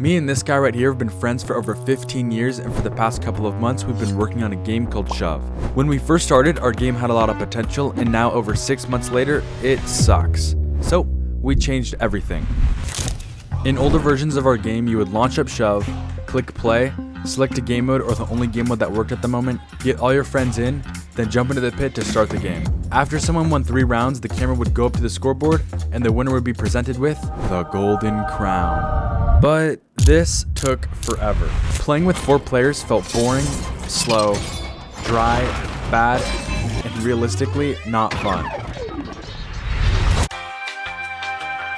Me and this guy right here have been friends for over 15 years, and for the past couple of months we've been working on a game called Shove. When we first started, our game had a lot of potential, and now over 6 months later, it sucks. So we changed everything. In older versions of our game, you would launch up Shove, click play, select a game mode or the only game mode that worked at the moment, get all your friends in, then jump into the pit to start the game. After someone won 3 rounds, the camera would go up to the scoreboard and the winner would be presented with the golden crown. But this took forever. Playing with 4 players felt boring, slow, dry, bad, and realistically not fun.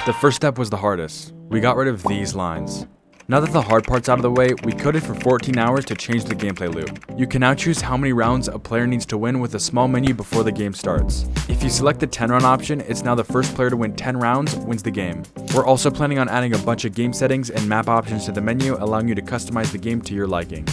The first step was the hardest. We got rid of these lines. Now that the hard part's out of the way, we coded for 14 hours to change the gameplay loop. You can now choose how many rounds a player needs to win with a small menu before the game starts. If you select the 10 round option, it's now the first player to win 10 rounds wins the game. We're also planning on adding a bunch of game settings and map options to the menu, allowing you to customize the game to your liking.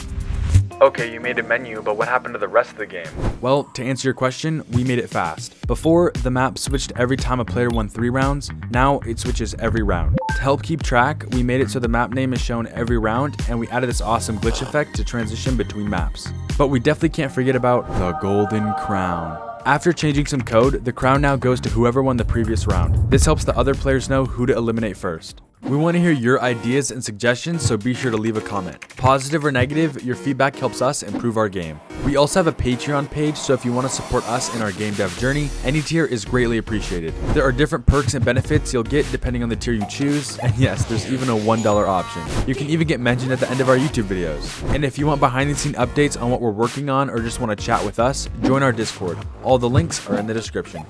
Okay, you made a menu, but what happened to the rest of the game? Well, to answer your question, we made it fast. Before, the map switched every time a player won 3 rounds, now it switches every round. To help keep track, we made it so the map name is shown every round, and we added this awesome glitch effect to transition between maps. But we definitely can't forget about the golden crown. After changing some code, the crown now goes to whoever won the previous round. This helps the other players know who to eliminate first. We want to hear your ideas and suggestions, so be sure to leave a comment. Positive or negative, your feedback helps us improve our game. We also have a Patreon page, so if you want to support us in our game dev journey, any tier is greatly appreciated. There are different perks and benefits you'll get depending on the tier you choose, and yes, there's even a $1 option. You can even get mentioned at the end of our YouTube videos. And if you want behind the scene updates on what we're working on or just want to chat with us, join our Discord. All the links are in the description.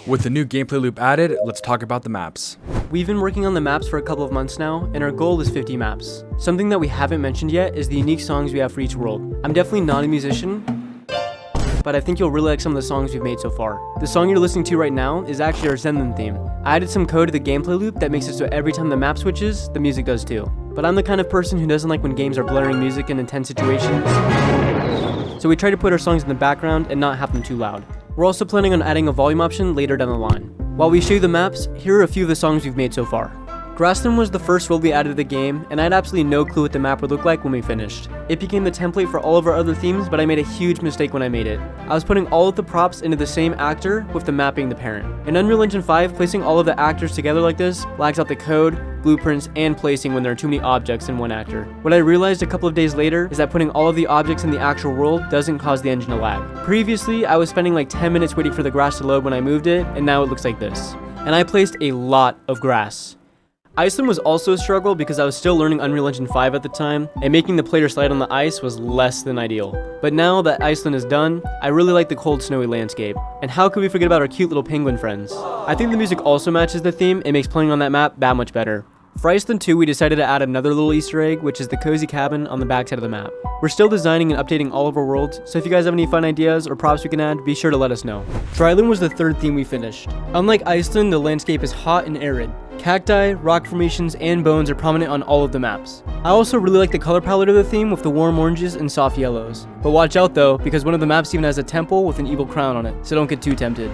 With the new gameplay loop added, let's talk about the maps. We've been working on the maps for a couple of months now, and our goal is 50 maps. Something that we haven't mentioned yet is the unique songs we have for each world. I'm definitely not a musician, but I think you'll really like some of the songs we've made so far. The song you're listening to right now is actually our Zenland theme. I added some code to the gameplay loop that makes it so every time the map switches, the music does too. But I'm the kind of person who doesn't like when games are blurring music in intense situations, so we try to put our songs in the background and not have them too loud. We're also planning on adding a volume option later down the line. While we show you the maps, here are a few of the songs we've made so far. Grassland was the first world we added to the game, and I had absolutely no clue what the map would look like when we finished. It became the template for all of our other themes, but I made a huge mistake when I made it. I was putting all of the props into the same actor, with the map being the parent. In Unreal Engine 5, placing all of the actors together like this lags out the code, blueprints, and placing when there are too many objects in one actor. What I realized a couple of days later is that putting all of the objects in the actual world doesn't cause the engine to lag. Previously, I was spending like 10 minutes waiting for the grass to load when I moved it, and now it looks like this. And I placed a lot of grass. Iceland was also a struggle because I was still learning Unreal Engine 5 at the time, and making the player slide on the ice was less than ideal. But now that Iceland is done, I really like the cold snowy landscape. And how could we forget about our cute little penguin friends? I think the music also matches the theme and makes playing on that map that much better. For Iceland 2, we decided to add another little Easter egg, which is the cozy cabin on the backside of the map. We're still designing and updating all of our worlds, so if you guys have any fun ideas or props we can add, be sure to let us know. Dryland was the third theme we finished. Unlike Iceland, the landscape is hot and arid. Cacti, rock formations, and bones are prominent on all of the maps. I also really like the color palette of the theme with the warm oranges and soft yellows. But watch out though, because one of the maps even has a temple with an evil crown on it, so don't get too tempted.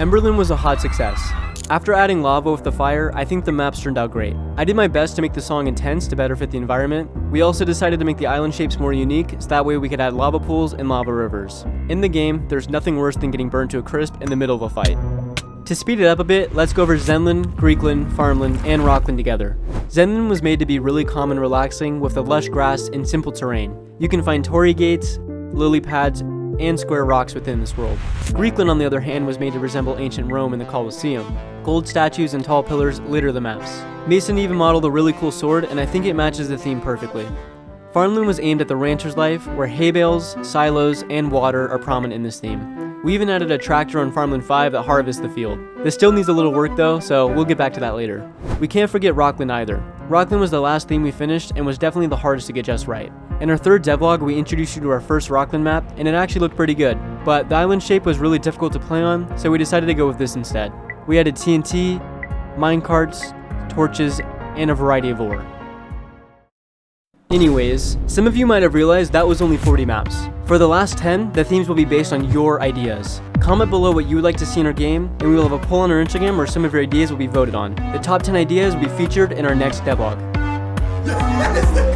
Emberland was a hot success. After adding lava with the fire, I think the maps turned out great. I did my best to make the song intense to better fit the environment. We also decided to make the island shapes more unique, so that way we could add lava pools and lava rivers. In the game, there's nothing worse than getting burned to a crisp in the middle of a fight. To speed it up a bit, let's go over Zenland, Greekland, Farmland, and Rockland together. Zenland was made to be really calm and relaxing with the lush grass and simple terrain. You can find torii gates, lily pads, and square rocks within this world. Greekland, on the other hand, was made to resemble ancient Rome in the Colosseum. Gold statues and tall pillars litter the maps. Mason even modeled a really cool sword, and I think it matches the theme perfectly. Farmland was aimed at the rancher's life, where hay bales, silos, and water are prominent in this theme. We even added a tractor on Farmland 5 that harvests the field. This still needs a little work though, so we'll get back to that later. We can't forget Rockland either. Rockland was the last theme we finished and was definitely the hardest to get just right. In our third devlog, we introduced you to our first Rockland map, and it actually looked pretty good. But the island shape was really difficult to play on, so we decided to go with this instead. We added TNT, minecarts, torches, and a variety of ore. Anyways, some of you might have realized that was only 40 maps. For the last 10, the themes will be based on your ideas. Comment below what you would like to see in our game, and we will have a poll on our Instagram where some of your ideas will be voted on. The top 10 ideas will be featured in our next devlog. Yes.